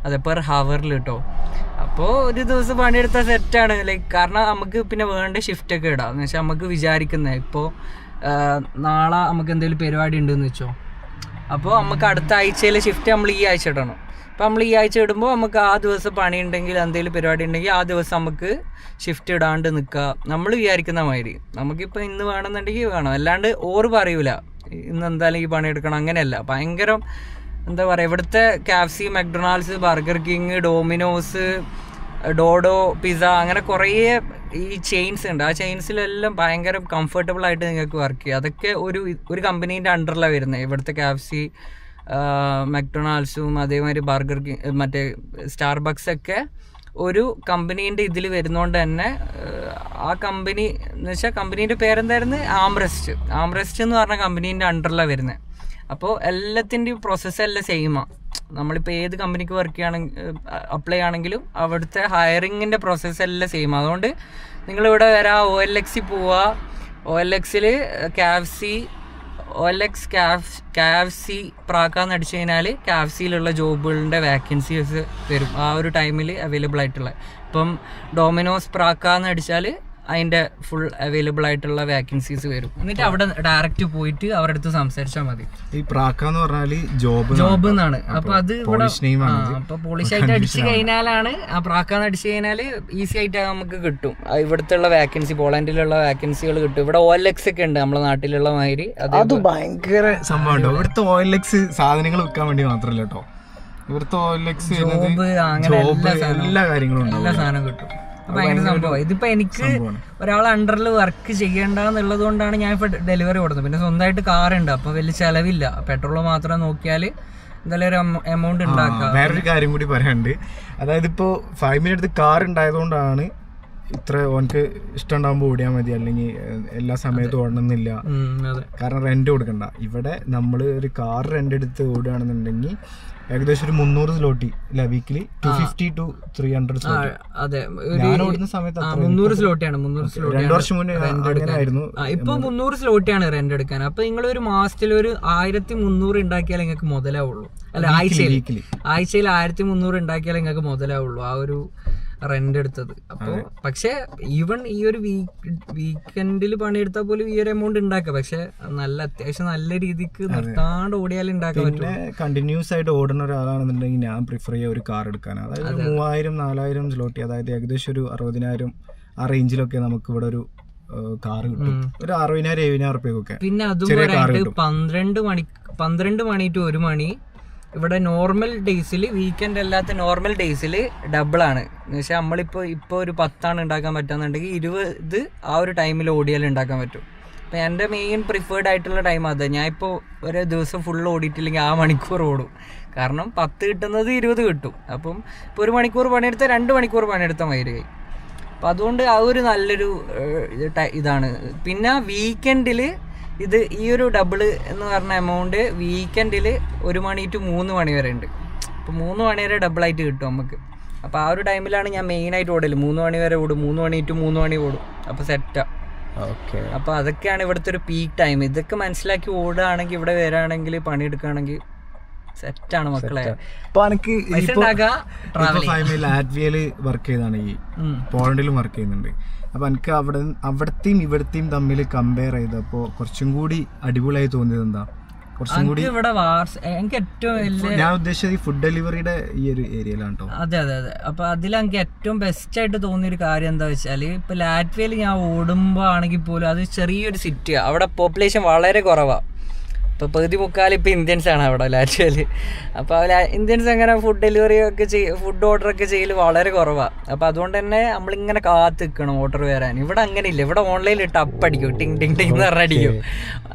അതെ പെർ ഹവറിൽ കിട്ടും. അപ്പോൾ ഒരു ദിവസം പണിയെടുത്താൽ സെറ്റാണ്. ലൈക്ക് കാരണം നമുക്ക് പിന്നെ വേണ്ട ഷിഫ്റ്റൊക്കെ ഇടാം. എന്ന് വെച്ചാൽ നമുക്ക് വിചാരിക്കുന്നത് ഇപ്പോൾ നാളെ നമുക്ക് എന്തെങ്കിലും പരിപാടി ഉണ്ടെന്ന് വെച്ചോ, അപ്പോൾ നമുക്ക് അടുത്ത ആഴ്ചയിലെ ഷിഫ്റ്റ് നമ്മൾ ഈ ആഴ്ച ഇടണം. അപ്പോൾ നമ്മൾ ഈ ആഴ്ച ഇടുമ്പോൾ നമുക്ക് ആ ദിവസം പണി ഉണ്ടെങ്കിൽ എന്തെങ്കിലും പരിപാടി ഉണ്ടെങ്കിൽ ആ ദിവസം നമുക്ക് ഷിഫ്റ്റ് ഇടാണ്ട് നിൽക്കുക. നമ്മൾ വിചാരിക്കുന്ന മാതിരി നമുക്കിപ്പോൾ ഇന്ന് വേണമെന്നുണ്ടെങ്കിൽ വേണം, അല്ലാണ്ട് ഓറ് പറയൂല ഇന്ന് എന്തായാലും ഈ പണി എടുക്കണം, അങ്ങനെയല്ല. ഭയങ്കര എന്താ പറയുക, ഇവിടുത്തെ KFC, McDonald's, burger king, Domino's, dodo pizza, അങ്ങനെ കുറേ ഈ ചെയിൻസ് ഉണ്ട്. ആ ചെയിൻസിലെല്ലാം ഭയങ്കര കംഫർട്ടബിൾ ആയിട്ട് നിങ്ങൾക്ക് വർക്ക് ചെയ്യുക. അതൊക്കെ ഒരു കമ്പനീൻ്റെ അണ്ടറിലാണ് വരുന്നത്. ഇവിടുത്തെ KFC, മക്ഡൊണാൾഡ്സും അതേമാതിരി ബർഗർ കിങ്, മറ്റേ സ്റ്റാർബക്സൊക്കെ ഒരു കമ്പനീൻ്റെ ഇതിൽ വരുന്നതുകൊണ്ട് തന്നെ ആ കമ്പനി എന്ന് വെച്ചാൽ കമ്പനീൻ്റെ പേരെന്തായിരുന്നു, ആംറെസ്റ്റ് എന്ന് പറഞ്ഞ കമ്പനീൻ്റെ അണ്ടറിലാണ് വരുന്നത്. അപ്പോൾ എല്ലാത്തിൻ്റെയും പ്രോസസ്സ് എല്ലാം സെയിമാണ്. നമ്മളിപ്പോൾ ഏത് കമ്പനിക്ക് വർക്ക് അപ്ലൈ ആണെങ്കിലും അവിടുത്തെ ഹയറിങ്ങിൻ്റെ പ്രോസസ്സ് എല്ലാം സെയിമാണ്. അതുകൊണ്ട് നിങ്ങളിവിടെ വരാം, OLX പോവുക. OLXൽ KFC പ്രാക്കാന്ന് അടിച്ചു കഴിഞ്ഞാൽ KFCയിലുള്ള ജോബുകളുടെ വാക്കൻസീസ് വരും ആ ഒരു ടൈമിൽ അവൈലബിൾ ആയിട്ടുള്ള. ഇപ്പം ഡൊമിനോസ് പ്രാക്കാന്ന് അടിച്ചാൽ അതിൻ്റെ ഫുൾ അവൈലബിൾ ആയിട്ടുള്ള വാക്കൻസീസ് വരും. എന്നിട്ട് അവിടെ ഡയറക്റ്റ് പോയിട്ട് അവരുടെ അടുത്ത് സംസാരിച്ചാൽ മതി. ഈ പ്രാക്ക എന്ന് പറഞ്ഞാൽ ജോബ് എന്നാണ്. അപ്പൊ അത് ഇവിടെ അപ്പൊ പോളിഷ് ആയിട്ട് അടിച്ചു കഴിഞ്ഞാലാണ് ആ പ്രാക്കാന്ന് അടിച്ചു കഴിഞ്ഞാൽ ഈസി ആയിട്ട് നമുക്ക് കിട്ടും. ഇവിടുത്തെ വാക്കൻസി, പോളണ്ടിലുള്ള വാക്കൻസികൾ കിട്ടും. ഇവിടെ OLX ഒക്കെ ഉണ്ട് നമ്മുടെ നാട്ടിലുള്ള മാതിരി. അത് ഭയങ്കര സംഭവം. ഇവിടുത്തെ OLX സാധനങ്ങൾ വിൽക്കാൻ വേണ്ടി മാത്രമല്ല കേട്ടോ, ഇവിടുത്തെ OLX എല്ലാ കാര്യങ്ങളും എല്ലാ സാധനം കിട്ടും. ഭയങ്കര സംഭവം. ഇതിപ്പോ എനിക്ക് ഒരാൾ അണ്ടറിൽ വർക്ക് ചെയ്യേണ്ടെന്നുള്ളത് കൊണ്ടാണ് ഞാൻ ഇപ്പൊ ഡെലിവറി കൊടുത്തത്. പിന്നെ സ്വന്തമായിട്ട് കാറുണ്ട്, അപ്പൊ വലിയ ചെലവില്ല. പെട്രോൾ മാത്രം നോക്കിയാൽ എന്തായാലും ഒരു എമൗണ്ട് ഉണ്ടാക്കാം. വേറൊരു കാര്യം കൂടി പറയാനുണ്ട്. അതായത് ഇപ്പോ ഫൈമിന്റെ അടുത്ത് കാർ ഉണ്ടായതുകൊണ്ടാണ് ഇത്ര ഓനക്ക് ഇഷ്ടം ഉണ്ടാകുമ്പോൾ ഓടിയാൽ മതി, അല്ലെങ്കിൽ എല്ലാ സമയത്തും ഓടണമെന്നില്ല. കാരണം റെന്റ് കൊടുക്കണ്ട. ഇവിടെ നമ്മൾ ഒരു കാർ റെന്റ് എടുത്ത് ഓടുകയാണെന്നുണ്ടെങ്കിൽ ഏകദേശം ഒരു 300 സ്ലോട്ടി അല്ല, വീക്കിലി 250 to 300 സ്ലോട്ടി. അതെ, ഞാൻ ഓടുന്ന സമയത്ത് 300 സ്ലോട്ടിയാണ്. 2 വർഷം മുന്നേ ആയിരുന്നു. ഇപ്പൊ 300 സ്ലോട്ടിയാണ് റെന്റ് എടുക്കാൻ. അപ്പൊ നിങ്ങൾ ഒരു മാസത്തിൽ ഒരു 1300 ഉണ്ടാക്കിയാൽ നിങ്ങൾക്ക് മുതലാവുള്ളൂ. അല്ല, ആഴ്ചയിൽ 1300 ഉണ്ടാക്കിയാൽ നിങ്ങൾക്ക് മുതലാവുള്ളൂ ആ ഒരു റെന്റ് എടുത്തത്. അപ്പൊ പക്ഷെ ഈവൻ ഈ ഒരു വീക്കെൻഡിൽ പണിയെടുത്താൽ പോലും ഈ ഒരു എമൗണ്ട് ഉണ്ടാക്കാം. പക്ഷെ അത്യാവശ്യം നല്ല രീതിക്ക് നിർത്താണ്ട് ഓടിയാൽ ഉണ്ടാക്കാൻ പറ്റും. കണ്ടിന്യൂസ് ആയിട്ട് ഓടുന്ന ഒരാളാണെന്നുണ്ടെങ്കിൽ ഞാൻ പ്രിഫർ ചെയ്യുക ഒരു കാർ എടുക്കാൻ. അതായത് 3000-4000 സ്ലോട്ടി, അതായത് ഏകദേശം ഒരു 60,000 ആ റേഞ്ചിലൊക്കെ നമുക്ക് ഇവിടെ ഒരു കാർ കിട്ടും. ഒരു 60,000-70,000 റുപ്യൊക്കെ. പിന്നെ അതും 12 മണി to 1 മണി ഇവിടെ നോർമൽ ഡേയ്സിൽ, വീക്കെൻഡ് അല്ലാത്ത നോർമൽ ഡേയ്സിൽ ഡബിളാണ്. എന്ന് വെച്ചാൽ ഇപ്പോൾ ഒരു 10 ഉണ്ടാക്കാൻ പറ്റുന്നുണ്ടെങ്കിൽ 20 ആ ഒരു ടൈമിൽ ഓടിയാൽ ഉണ്ടാക്കാൻ പറ്റും. അപ്പം എൻ്റെ മെയിൻ പ്രിഫേർഡ് ആയിട്ടുള്ള ടൈം അതെ. ഞാൻ ഇപ്പോൾ ഒരു ദിവസം ഫുൾ ഓടിയിട്ടില്ലെങ്കിൽ ആ മണിക്കൂർ ഓടും. കാരണം 10 കിട്ടുന്നത് 20 കിട്ടും. അപ്പം ഇപ്പോൾ 1 മണിക്കൂർ പണിയെടുത്താൽ 2 മണിക്കൂർ പണിയെടുത്താൽ മതി. അപ്പം അതുകൊണ്ട് ആ ഒരു നല്ലൊരു ഇതാണ്. പിന്നെ വീക്കെൻഡിൽ ഈ ഒരു ഡബിള് എന്ന് പറഞ്ഞ എമൗണ്ട് വീക്കെൻഡിൽ 1 മണി to 3 മണി വരെ ഉണ്ട്. അപ്പോൾ 3 മണി വരെ ഡബിളായിട്ട് കിട്ടും നമുക്ക്. അപ്പോൾ ആ ഒരു ടൈമിലാണ് ഞാൻ മെയിനായിട്ട് ഓടല്. 3 മണി വരെ ഓടും, 3 മണി to 3 മണി ഓടും. അപ്പോൾ സെറ്റാ. ഓക്കെ. അപ്പോൾ അതൊക്കെയാണ് ഇവിടുത്തെ ഒരു പീക്ക് ടൈം. ഇതൊക്കെ മനസ്സിലാക്കി ഓടുകയാണെങ്കിൽ, ഇവിടെ വരികയാണെങ്കിൽ, പണിയെടുക്കുകയാണെങ്കിൽ സെറ്റാണ് മക്കളെ. ലാറ്റ്വിയയിൽ വർക്ക് ചെയ്താണ്, ഈ പോളണ്ടിലും വർക്ക് ചെയ്യുന്നുണ്ട്. അപ്പൊ എനിക്ക് അവിടത്തെയും ഇവിടത്തെയും തമ്മിൽ കമ്പയർ ചെയ്തപ്പോ കുറച്ചും കൂടി അടിപൊളിയായി തോന്നിയത് എന്താ? കുറച്ചും കൂടി എനിക്ക് ഏറ്റവും ഞാൻ ഉദ്ദേശിച്ചത് ഈ ഫുഡ് ഡെലിവറിയുടെ ഈ ഒരു ഏരിയയിലാണ് കേട്ടോ. അതെ. അപ്പൊ അതിൽ എനിക്ക് ഏറ്റവും ബെസ്റ്റ് ആയിട്ട് തോന്നിയൊരു കാര്യം എന്താ വെച്ചാല്, ഇപ്പൊ ലാറ്റ്വിയയിൽ ഞാൻ ഓടുമ്പോ ആണെങ്കിൽ പോലും അത് ചെറിയൊരു സിറ്റിയാ. അവിടെ പോപ്പുലേഷൻ വളരെ കുറവാ. ഇപ്പോൾ 3/4 ഇപ്പോൾ ഇന്ത്യൻസ് ആണ് അവിടെ ലാറ്റ്വിയയിൽ. അപ്പോൾ ഇന്ത്യൻസ് അങ്ങനെ ഫുഡ് ഡെലിവറി ഒക്കെ ഫുഡ് ഓർഡറൊക്കെ ചെയ്യൽ വളരെ കുറവാണ്. അപ്പോൾ അതുകൊണ്ട് തന്നെ നമ്മളിങ്ങനെ കാത്ത് നിൽക്കണം ഓർഡർ വരാൻ. ഇവിടെ അങ്ങനെ ഇല്ല. ഇവിടെ ഓൺലൈനിൽ ടപ്പടിക്കും, ടിങ് ടിങ് ടിങ് എന്ന് പറഞ്ഞടിക്കും.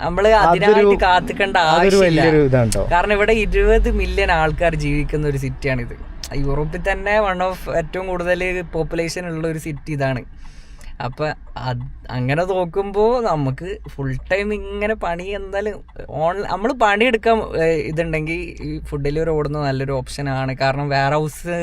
നമ്മൾ അതിനായിട്ട് കാത്തിക്കേണ്ട ആവശ്യമില്ല. കാരണം ഇവിടെ 20 മില്യൺ ആൾക്കാർ ജീവിക്കുന്ന ഒരു സിറ്റിയാണിത്. യൂറോപ്പിൽ തന്നെ വൺ ഓഫ് ഏറ്റവും കൂടുതൽ പോപ്പുലേഷൻ ഉള്ള ഒരു സിറ്റി ഇതാണ്. അപ്പം അങ്ങനെ നോക്കുമ്പോൾ നമുക്ക് ഫുൾ ടൈം ഇങ്ങനെ പണി എന്തായാലും നമ്മൾ പണിയെടുക്കാൻ ഇതുണ്ടെങ്കിൽ ഈ ഫുഡ് ഡെലിവറി ഓടുന്നത് നല്ലൊരു ഓപ്ഷനാണ്. കാരണം വെയർ ഹൗസ്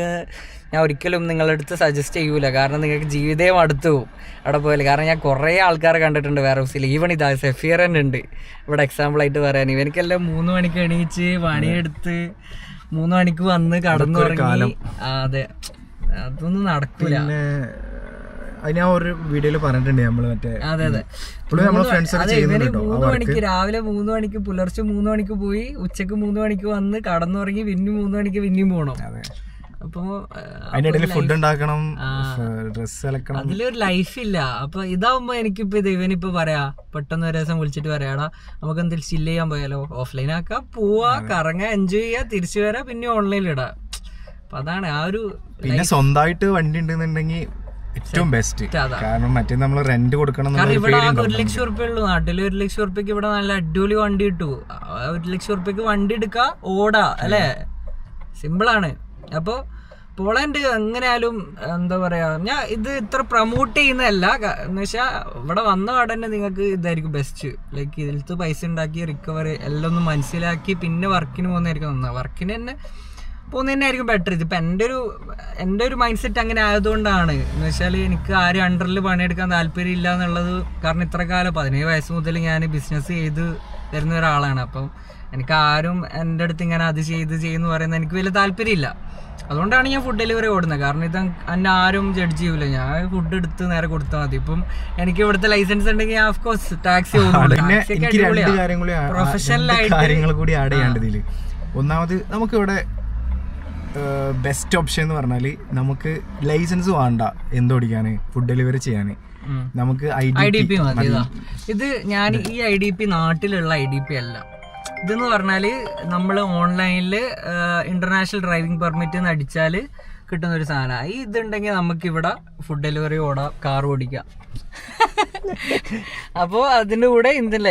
ഞാൻ ഒരിക്കലും നിങ്ങളുടെ അടുത്ത് സജസ്റ്റ് ചെയ്യൂല. കാരണം നിങ്ങൾക്ക് ജീവിതം അടുത്തു പോകും അവിടെ പോയാൽ. കാരണം ഞാൻ കുറേ ആൾക്കാരെ കണ്ടിട്ടുണ്ട് വെയർ ഹൗസിൽ. ഈവൻ ഇതാ സെഫിയറൻ ഉണ്ട് ഇവിടെ എക്സാമ്പിളായിട്ട് പറയാൻ. ഇവനിക്കെല്ലാം 3 മണിക്ക് എണീച്ച് പണിയെടുത്ത് 3 മണിക്ക് വന്ന് കടന്നു തുടങ്ങി. അതെ, അതൊന്നും നടക്കില്ല. ഞാൻ ഒരു വീഡിയോയിൽ പറഞ്ഞിട്ടുണ്ട് നമ്മള് മറ്റേ. അതെ. ഇവന് 3 മണിക്ക് രാവിലെ 3 മണിക്ക് പുലർച്ചെ 3 മണിക്ക് പോയി ഉച്ചക്ക് 3 മണിക്ക് വന്ന് കടന്നുറങ്ങി പിന്നെ 3 മണിക്ക് പിന്നെയും പോകണം. അപ്പൊ അതിനിടയിൽ ഫുഡ് ഉണ്ടാക്കണം, ഡ്രസ് അലക്കണം, അതിലൊരു ലൈഫില്ല. അപ്പൊ ഇതാവുമ്പോ എനിക്കിപ്പോ ഇവനിപ്പോ പറയാ, പെട്ടെന്ന് ഒരു ദിവസം വിളിച്ചിട്ട് പറയാടാ നമുക്ക് എന്തെങ്കിലും ചില്ല് ചെയ്യാൻ പോയാലോ, ഓഫ്ലൈൻ ആക്കാം, പോവാ, കറങ്ങാ, എൻജോയ് ചെയ്യാ, തിരിച്ചു വരാ, പിന്നെ ഓൺലൈനിൽ ഇടാം. അപ്പൊ അതാണ് ആ ഒരു. പിന്നെ സ്വന്തമായിട്ട് വണ്ടി ഉണ്ടെന്നുണ്ടെങ്കിൽ ഏറ്റവും ബെസ്റ്റ്. കാരണം മറ്റേ നമ്മൾ റെന്റ് കൊടുക്കണം. ഇവിടെ 1 ലക്ഷം റുപ്യ ഉള്ളൂ. നാട്ടില് 1 ലക്ഷം റുപ്യക്ക് ഇവിടെ നല്ല അടിപൊളി വണ്ടി കിട്ടൂ. 1 ലക്ഷം റുപ്യക്ക് വണ്ടി എടുക്കാ, ഓടാ, അല്ലേ? സിമ്പിളാണ്. അപ്പൊ പോളണ്ട് എങ്ങനെയാലും എന്താ പറയാ, ഞാൻ ഇത് ഇത്ര പ്രൊമോട്ട് ചെയ്യുന്നതല്ല. എന്ന് വെച്ചാൽ ഇവിടെ വന്ന പാടന്നെ നിങ്ങൾക്ക് ഇതായിരിക്കും ബെസ്റ്റ്. ലൈക്ക് ഇതിലത്ത് പൈസ ഉണ്ടാക്കി റിക്കവറി എല്ലാം ഒന്ന് മനസ്സിലാക്കി പിന്നെ വർക്കിന് പോകുന്നതായിരിക്കും നന്നാ. വർക്കിന് തന്നെ പോകുന്നത് തന്നെ ആയിരിക്കും ബെറ്റർ. ഇതിപ്പോൾ എൻ്റെ ഒരു മൈൻഡ് സെറ്റ് അങ്ങനെ ആയതുകൊണ്ടാണ്. എന്ന് വെച്ചാൽ എനിക്ക് ആരും അണ്ടറിൽ പണിയെടുക്കാൻ താല്പര്യമില്ല എന്നുള്ളത്. കാരണം ഇത്ര കാലം 17 വയസ്സ് മുതൽ ഞാൻ ബിസിനസ് ചെയ്ത് വരുന്ന ഒരാളാണ്. അപ്പം എനിക്ക് ആരും എൻ്റെ അടുത്ത് ഇങ്ങനെ അത് ചെയ്യുന്നു പറയുന്നത് എനിക്ക് വലിയ താല്പര്യമില്ല. അതുകൊണ്ടാണ് ഞാൻ ഫുഡ് ഡെലിവറി ഓടുന്നത്. കാരണം ഇത് എന്നെ ആരും ജഡ്ജ് ചെയ്യൂല. ഞാൻ ഫുഡ് എടുത്ത് നേരെ കൊടുത്താൽ മതി. ഇപ്പം എനിക്ക് ഇവിടുത്തെ ലൈസൻസ് ഉണ്ടെങ്കിൽ ഓഫ് കോഴ്സ് ടാക്സി പ്രൊഫഷണൽ കാര്യങ്ങൾ കൂടി ആഡ് ചെയ്യേണ്ടതിൽ ഒന്നാമത് നമുക്കിവിടെ ബെസ്റ്റ് ഓപ്ഷൻ എന്ന് പറഞ്ഞാൽ നമുക്ക് ലൈസൻസ് വേണ്ട എന്തോടിക്കാൻ ഫുഡ് ഡെലിവറി ചെയ്യാൻ. നമുക്ക് IDP മതി. ഇത് ഞാൻ ഈ IDP നാട്ടിലുള്ള IDP അല്ല. ഇതെന്ന് പറഞ്ഞാല് നമ്മൾ ഓൺലൈനിൽ ഇന്റർനാഷണൽ ഡ്രൈവിംഗ് പെർമിറ്റ് എന്ന് അടിച്ചാൽ കിട്ടുന്ന ഒരു സാധനമാണ്. ഈ ഇതുണ്ടെങ്കിൽ നമുക്കിവിടെ ഫുഡ് ഡെലിവറി ഓടാം, കാർ ഓടിക്കാം. അപ്പോൾ അതിൻ്റെ കൂടെ ഇന്ത്യൻ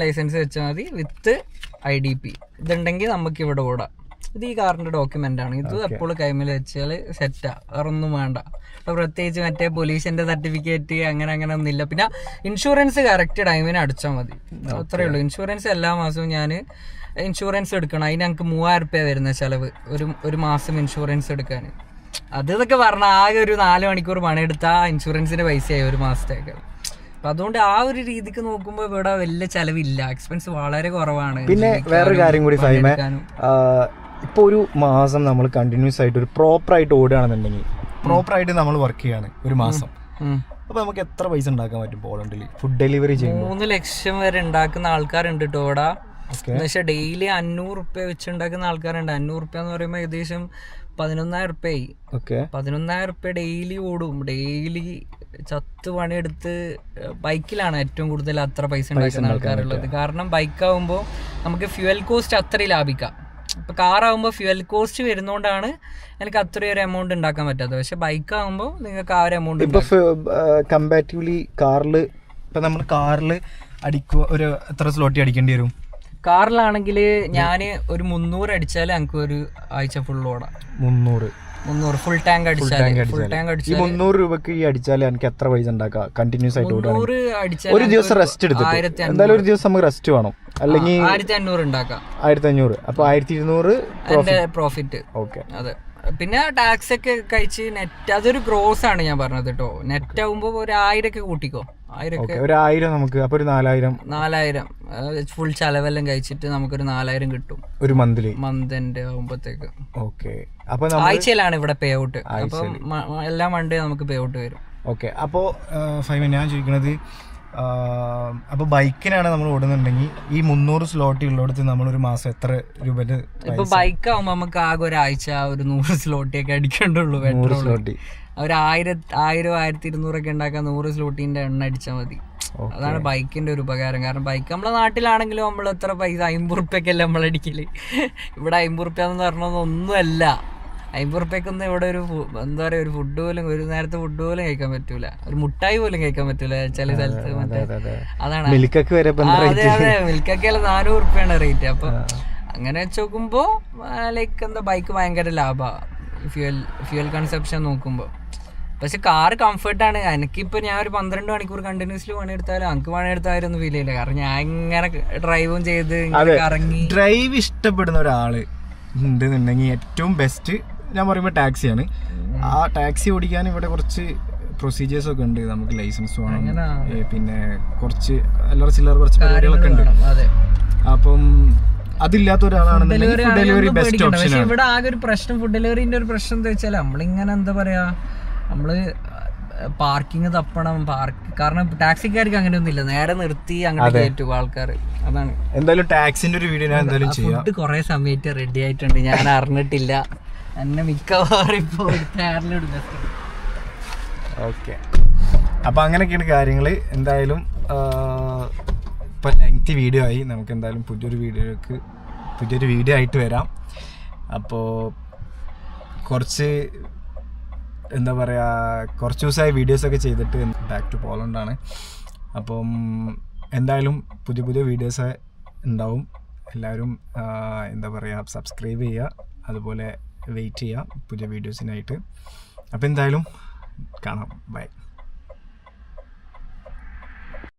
ലൈസൻസ് വെച്ചാൽ മതി വിത്ത് IDP. ഇതുണ്ടെങ്കിൽ നമുക്കിവിടെ ഓടാം. ഇത് ഈ കാറിൻ്റെ ഡോക്യുമെൻ്റ് ആണ്. ഇത് എപ്പോഴും കൈമിൽ വെച്ചാൽ സെറ്റാ, വേറെ ഒന്നും വേണ്ട. അപ്പോൾ പ്രത്യേകിച്ച് മറ്റേ പോലീസിൻ്റെ സർട്ടിഫിക്കറ്റ് അങ്ങനെ ഒന്നുമില്ല. പിന്നെ ഇൻഷുറൻസ് കറക്റ്റ് ടൈമിന് അടിച്ചാൽ മതി, അത്രയേ ഉള്ളൂ. ഇൻഷുറൻസ് എല്ലാ മാസവും ഞാൻ ഇൻഷുറൻസ് എടുക്കണം. അതിന് ഞങ്ങൾക്ക് 3000 രൂപ വരുന്ന ചിലവ് ഒരു മാസം ഇൻഷുറൻസ് എടുക്കാൻ. ഇതൊക്കെ പറഞ്ഞാൽ ആകെ ഒരു 4 മണിക്കൂർ പണിയെടുത്താൽ ഇൻഷുറൻസിൻ്റെ പൈസയായി ഒരു മാസത്തേക്ക്. അപ്പം അതുകൊണ്ട് ആ ഒരു രീതിക്ക് നോക്കുമ്പോൾ ഇവിടെ വലിയ ചിലവില്ല, എക്സ്പെൻസ് വളരെ കുറവാണ്. പിന്നെ വേറൊരു കാര്യം കൂടി ഫൈമേ, ഇപ്പോൾ ഒരു മാസം നമ്മൾ കണ്ടിന്യൂസ് ആയിട്ട് ഒരു പ്രോപ്പറായിട്ട് ഓടുകയാണെന്നുണ്ടെങ്കിൽ, പ്രോപ്പറായിട്ട് നമ്മൾ വർക്ക് ചെയ്യാണ് ഒരു മാസം, അപ്പോൾ നമുക്ക് എത്ര പൈസ ഉണ്ടാക്കാൻ പറ്റും പോളണ്ടിൽ ഫുഡ് ഡെലിവറി ചെയ്യുമ്പോൾ? 3 ലക്ഷം വരെ ഉണ്ടാക്കുന്ന ആൾക്കാരുണ്ട് കേട്ടോ ഇവിടെ. എന്നുവെച്ചാൽ ഡെയിലി 500 രൂപ വെച്ച് ഉണ്ടാക്കുന്ന ആൾക്കാരുണ്ട്. 500 രൂപ എന്ന് പറയുമ്പോൾ ഏകദേശം 11,000 രൂപയായി. 11,000 രൂപ ഡെയിലി ഓടും. ഡെയിലി ചത്ത് പണിയെടുത്ത് ബൈക്കിലാണ് ഏറ്റവും കൂടുതൽ അത്ര പൈസ ഉണ്ടാക്കുന്ന ആൾക്കാരുള്ളത്. കാരണം ബൈക്കാവുമ്പോൾ നമുക്ക് ഫ്യൂവൽ കോസ്റ്റ് അത്രയും ലാഭിക്കാം. ഇപ്പം കാറാകുമ്പോൾ ഫ്യൂവൽ കോസ്റ്റ് വരുന്നതുകൊണ്ടാണ് എനിക്ക് അത്രയും ഒരു എമൗണ്ട് ഉണ്ടാക്കാൻ പറ്റാത്തത്. പക്ഷെ ബൈക്കാകുമ്പോൾ നിങ്ങൾക്ക് ആ ഒരു എമൗണ്ട്. ഇപ്പോൾ കമ്പാരിറ്റീവ്ലി കാറിൽ ഇപ്പം നമ്മൾ കാറിൽ അടിക്കുക ഒരു എത്ര സ്ലോട്ടി അടിക്കേണ്ടി വരും? കാറിലാണെങ്കിൽ ഞാൻ ഒരു 300 അടിച്ചാൽ എനിക്ക് ഒരു ആഴ്ച ഫുൾ ഓടാം. 300 ഫുൾ ടാങ്ക് അടിച്ചാൽ 300 രൂപക്ക് ഈ അടിച്ചാൽ എനിക്ക് എത്ര പൈസ ഉണ്ടാക്കാം കണ്ടിന്യൂസ് ആയിട്ട് ഓടുകയാണെങ്കിൽ? ഒരു ദിവസം റെസ്റ്റ് എടുത്തിട്ട് എന്തായാലും ഒരു ദിവസം നമുക്ക് റെസ്റ്റ് വേണം, അല്ലെങ്കിൽ 1500 ഉണ്ടാക്കാം. 1500 അപ്പോൾ 1200 പ്രോഫിറ്റ്. ഓക്കെ. അതെ. പിന്നെ ടാക്സ് ഒക്കെ കഴിച്ച് നെറ്റ്, അതൊരു ഗ്രോസ് ആണ് ഞാൻ പറഞ്ഞത് കേട്ടോ. നെറ്റ് ആവുമ്പോൾ ഒരു 1000 ഒക്കെ കൂട്ടിക്കോ. 1000 നമുക്ക് അപ്പോൾ ഒരു 4000 ഫുൾ ചെലവെല്ലാം കഴിച്ചിട്ട് നമുക്കൊരു 4000 കിട്ടും ഒരു മന്തിന്റെ ആവുമ്പോഴത്തേക്ക്. ഓക്കെ. അപ്പൊ ആഴ്ചയിലാണ് ഇവിടെ പേ ഔട്ട്. അപ്പം എല്ലാ മൺഡേ നമുക്ക് പേ ഔട്ട് വരും. ഓക്കെ. അപ്പോൾ ഫൈവ് ഞാൻ ചോദിക്കുന്നത്, അപ്പോൾ ബൈക്കിനാണ് നമ്മൾ ഓടുന്നുണ്ടെങ്കിൽ ഈ 300 സ്ലോട്ട് ഉള്ളിടത്ത് നമ്മളൊരു മാസം എത്ര രൂപ? ഇപ്പൊ ബൈക്ക് ആവുമ്പോ നമുക്ക് ആകെ ഒരാഴ്ച ഒരു 100 സ്ലോട്ടിയൊക്കെ അടിക്കേണ്ടുള്ളൂ. പെട്രോൾ ഒരു 1000-1200 ഒക്കെ ഉണ്ടാക്കാൻ 100 സ്ലോട്ടിന്റെ എണ്ണ അടിച്ചാൽ മതി. അതാണ് ബൈക്കിന്റെ ഒരു ഉപകാരം. കാരണം ബൈക്ക് നമ്മളെ നാട്ടിലാണെങ്കിലും നമ്മൾ എത്ര പൈസ 50 റുപ്യക്കല്ലേ നമ്മൾ അടിക്കല്. ഇവിടെ 50 റുപ്യ എന്ന് പറഞ്ഞത് ഒന്നുമല്ല. 50 റുപ്യക്കൊന്നും ഇവിടെ ഒരു എന്താ പറയാ, ഒരു ഫുഡ് പോലും, ഒരു നേരത്തെ ഫുഡ് പോലും കഴിക്കാൻ പറ്റൂല, ഒരു മുട്ടായി പോലും കഴിക്കാൻ പറ്റൂല ചില സ്ഥലത്ത്. മറ്റേ അതാണ് അതെ മിൽക്കൊക്കെ 400 റുപ്യാണ് റേറ്റ്. അപ്പൊ അങ്ങനെ വെച്ച് നോക്കുമ്പോ ലൈക്ക് എന്താ ബൈക്ക് ഭയങ്കര ലാഭമാണ് ഫ്യൂവൽ കൺസപ്ഷൻ നോക്കുമ്പോ. പക്ഷെ കാർ കംഫർട്ടാണ്. എനിക്കിപ്പോ ഞാൻ ഒരു 12 മണിക്കൂർ കണ്ടിന്യൂസ്ലി പണിയെടുത്താലും എനിക്ക് പണിയെടുത്താലും ഒന്നും ഫീൽ ചെയ്യില്ല. കാരണം ഞാൻ ഇങ്ങനെ ഡ്രൈവും ചെയ്ത് കറങ്ങി. ഡ്രൈവ് ഇഷ്ടപ്പെടുന്ന ഒരാള് ഉണ്ടെന്നുണ്ടെങ്കിൽ ഏറ്റവും ബെസ്റ്റ് ഞാൻ പറയുമ്പോൾ ടാക്സിയാണ്. ആ ടാക്സി ഓടിക്കാൻ ഇവിടെ കുറച്ച് പ്രൊസീജിയേഴ്സ് ഒക്കെ ഉണ്ട്. നമുക്ക് ലൈസൻസ് വേണം, പിന്നെ കുറച്ച് ചില്ലറ കുറച്ച് പരിപാടികളൊക്കെ ഉണ്ട്. അപ്പം അതില്ലാത്ത ഒരാളാണെന്നുണ്ടെങ്കിൽ ഫുഡ് ഡെലിവറി ബെസ്റ്റ് ഓപ്ഷൻ ആണ്. ഇവിടെ ആകെ ഒരു പ്രശ്നം, ഫുഡ് ഡെലിവറിന്റെ ഒരു പ്രശ്നം എന്താ വെച്ചാൽ നമ്മളിങ്ങനെ എന്താ പറയാ, നമ്മള് പാർക്കിംഗ് തപ്പണം. കാരണം ടാക്സിക്കാർക്ക് അങ്ങനെയൊന്നും ഇല്ല, നേരെ നിർത്തി അങ്ങോട്ട് കയറ്റും ആൾക്കാർ. അതാണ്. എന്തായാലും ടാക്സിന്റെ ഒരു വീഡിയോ ഞാൻ എന്തായാലും ചെയ്യാം. ഫുഡ് കുറെ സമയത്ത് റെഡി ആയിട്ടുണ്ട്, ഞാൻ അറിഞ്ഞിട്ടില്ല. എന്നെ മിക്കവാറും ഇപ്പൊ ഓക്കെ. അപ്പൊ അങ്ങനെയൊക്കെയാണ് കാര്യങ്ങള്. എന്തായാലും ഇപ്പൊ ലെങ്തി വീഡിയോ ആയി. നമുക്ക് എന്തായാലും പുതിയൊരു വീഡിയോ ആയിട്ട് വരാം. അപ്പോൾ കുറച്ച് എന്താ പറയുക, കുറച്ച് ദിവസമായി വീഡിയോസൊക്കെ ചെയ്തിട്ട് ബാക്ക് ടു പോളണ്ടാണ്. അപ്പം എന്തായാലും പുതിയ വീഡിയോസ് ഉണ്ടാവും. എല്ലാവരും എന്താ പറയുക, സബ്സ്ക്രൈബ് ചെയ്യുക, അതുപോലെ വെയിറ്റ് ചെയ്യുക പുതിയ വീഡിയോസിനായിട്ട്. അപ്പോൾ എന്തായാലും കാണാം. ബൈ.